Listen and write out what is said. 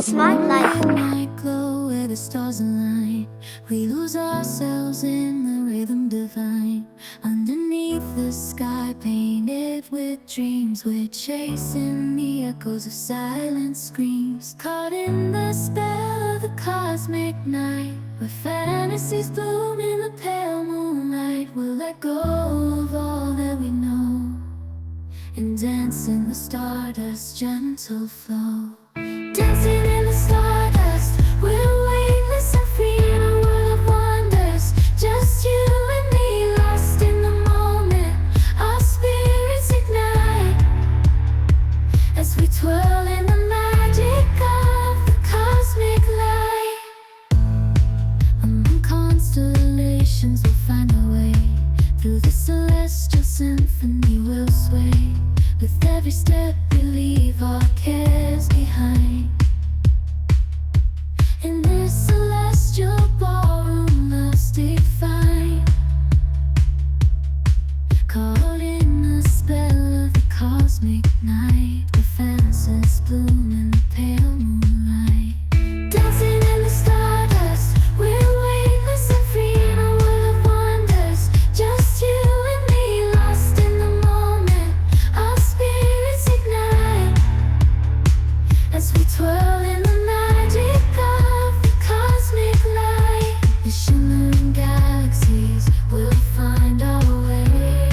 Smart life. Night glow where the stars align. We lose ourselves in the rhythm divine. Underneath the sky painted with dreams, we're chasing the echoes of silent screams. Caught in the spell of the cosmic night, where fantasies bloom in the pale moonlight. We'll let go of all that we know and dance in the stardust's gentle flow. Dancing in the stardust, we're weightless and free in a world of wonders. Just you and me, lost in the moment. Our spirits ignite as we twirl in the magic of the cosmic light. Among constellations, we'll find our way. Through the celestial symphony, we'll sway. With every step, we leave our cares behind. In this celestial ballroom, love's defined. Caught in the spell of the cosmic night, where fantasies bloom in the pale moonlight. Dancing in the stardust, we're weightless and free in a world of wonders. Just you and me, lost in the moment. Our spirits ignite as we twirl in the magic of the cosmic light. The shimmering galaxies will find our way.